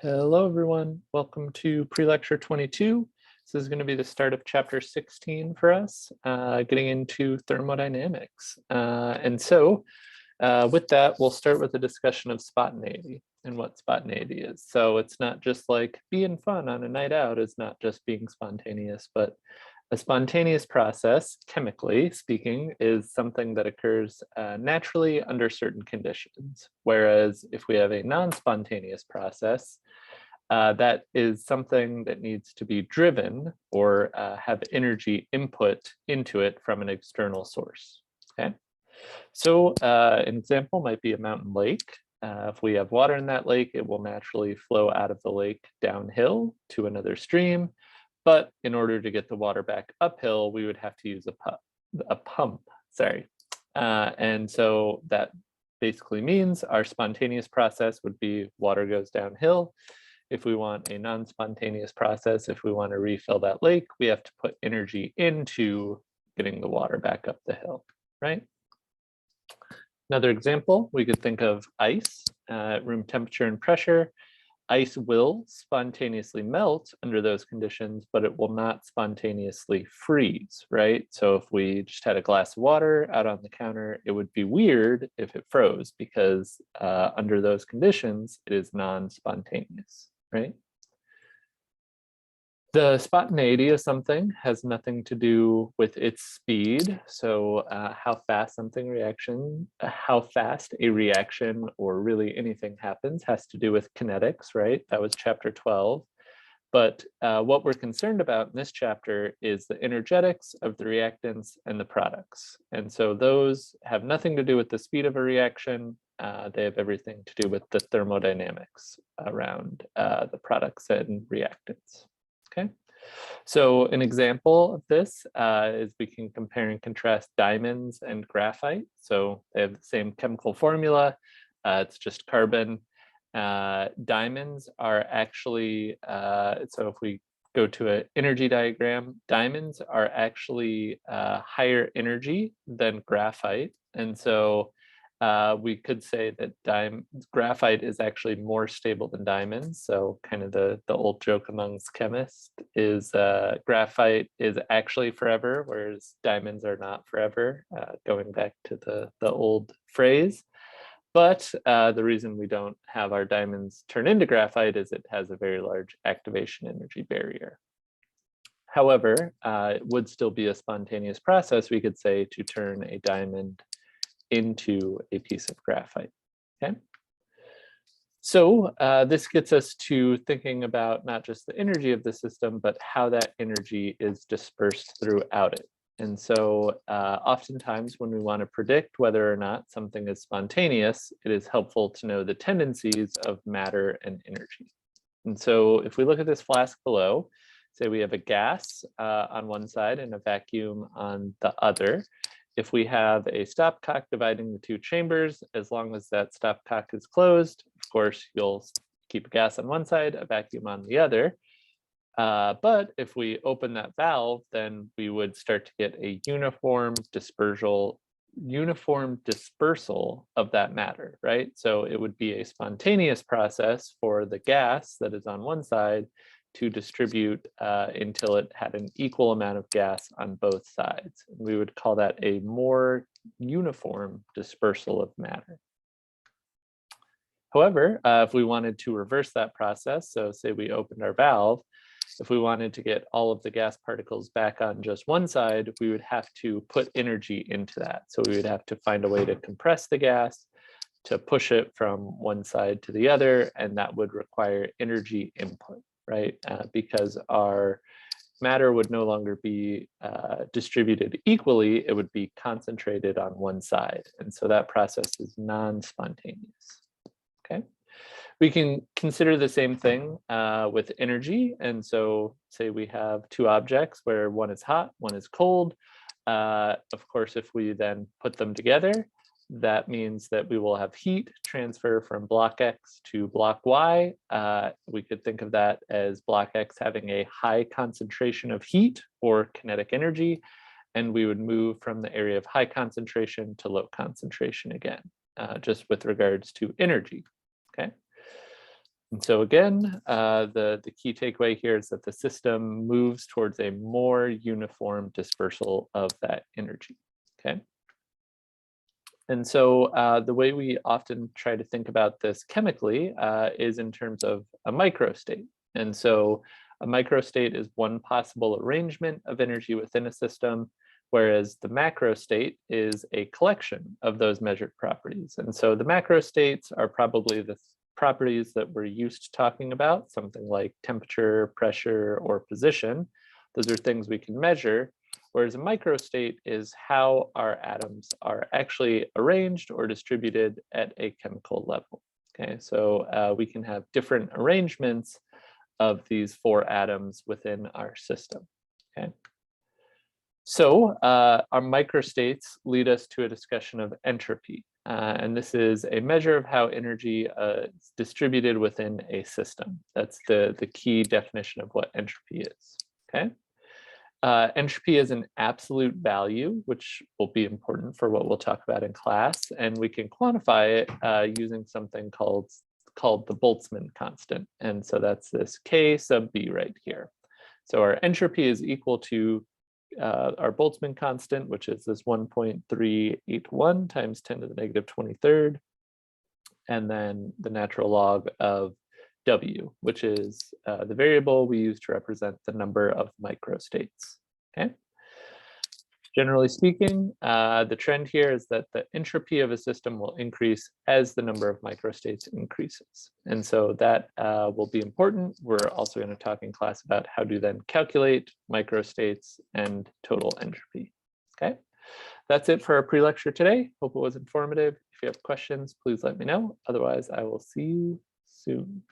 Hello, everyone. Welcome to Pre-Lecture 22. This is going to be the start of Chapter 16 for us, getting into thermodynamics. With that, we'll start with a discussion of spontaneity and what spontaneity is. So it's not just like being fun on a night out is not just being spontaneous, but a spontaneous process, chemically speaking, is something that occurs naturally under certain conditions. Whereas if we have a non-spontaneous process, that is something that needs to be driven or have energy input into it from an external source. Okay, so an example might be a mountain lake. If we have water in that lake, it will naturally flow out of the lake downhill to another stream. But in order to get the water back uphill, we would have to use a pump. And so that basically means our spontaneous process would be water goes downhill. If we want a non-spontaneous process, if we want to refill that lake, we have to put energy into getting the water back up the hill, right? Another example, we could think of ice at room temperature and pressure. Ice will spontaneously melt under those conditions, but it will not spontaneously freeze, right? So if we just had a glass of water out on the counter, it would be weird if it froze because under those conditions, it is non-spontaneous, right? The spontaneity of something has nothing to do with its speed. So how fast a reaction or really anything happens has to do with kinetics, right? That was chapter 12. But what we're concerned about in this chapter is the energetics of the reactants and the products. And so those have nothing to do with the speed of a reaction. They have everything to do with the thermodynamics around the products and reactants. Okay, so an example of this is we can compare and contrast diamonds and graphite. So they have the same chemical formula. It's just carbon. Diamonds are actually, so if we go to an energy diagram, diamonds are actually higher energy than graphite. And so we could say that graphite is actually more stable than diamonds. So kind of the old joke amongst chemists is graphite is actually forever, whereas diamonds are not forever, going back to the old phrase. But the reason we don't have our diamonds turn into graphite is it has a very large activation energy barrier. However, it would still be a spontaneous process, we could say, to turn a diamond into a piece of graphite. Okay, so this gets us to thinking about not just the energy of the system, but how that energy is dispersed throughout it. And so oftentimes when we want to predict whether or not something is spontaneous, it is helpful to know the tendencies of matter and energy. And so if we look at this flask below, say we have a gas on one side and a vacuum on the other. If we have a stopcock dividing the two chambers, as long as that stopcock is closed, of course, you'll keep a gas on one side, a vacuum on the other. But if we open that valve, then we would start to get a uniform dispersal of that matter, right? So it would be a spontaneous process for the gas that is on one side to distribute until it had an equal amount of gas on both sides. We would call that a more uniform dispersal of matter. However, if we wanted to reverse that process, so say we opened our valve, if we wanted to get all of the gas particles back on just one side, we would have to put energy into that. So we would have to find a way to compress the gas, to push it from one side to the other, and that would require energy input, right? Because our matter would no longer be distributed equally, it would be concentrated on one side. And so that process is non-spontaneous, okay? We can consider the same thing with energy. And so say we have two objects where one is hot, one is cold. Of course, if we then put them together, that means that we will have heat transfer from block X to block Y. We could think of that as block X having a high concentration of heat or kinetic energy, and we would move from the area of high concentration to low concentration again, just with regards to energy, okay? And so again, the key takeaway here is that the system moves towards a more uniform dispersal of that energy, okay? And so the way we often try to think about this chemically is in terms of a microstate. And so a microstate is one possible arrangement of energy within a system, whereas the macrostate is a collection of those measured properties. And so the macrostates are probably the properties that we're used to talking about, something like temperature, pressure, or position. Those are things we can measure, whereas a microstate is how our atoms are actually arranged or distributed at a chemical level. Okay, so we can have different arrangements of these 4 atoms within our system. Okay. So our microstates lead us to a discussion of entropy. And this is a measure of how energy is distributed within a system. That's the key definition of what entropy is, okay? Entropy is an absolute value, which will be important for what we'll talk about in class. And we can quantify it using something called the Boltzmann constant. And so that's this K sub B right here. So our entropy is equal to our Boltzmann constant, which is this 1.381 times 10 to the negative 23rd, and then the natural log of W, which is the variable we use to represent the number of microstates. Okay. Generally speaking, the trend here is that the entropy of a system will increase as the number of microstates increases. And so that will be important. We're also going to talk in class about how to then calculate microstates and total entropy. Okay, that's it for our pre-lecture today. Hope it was informative. If you have questions, please let me know. Otherwise, I will see you soon.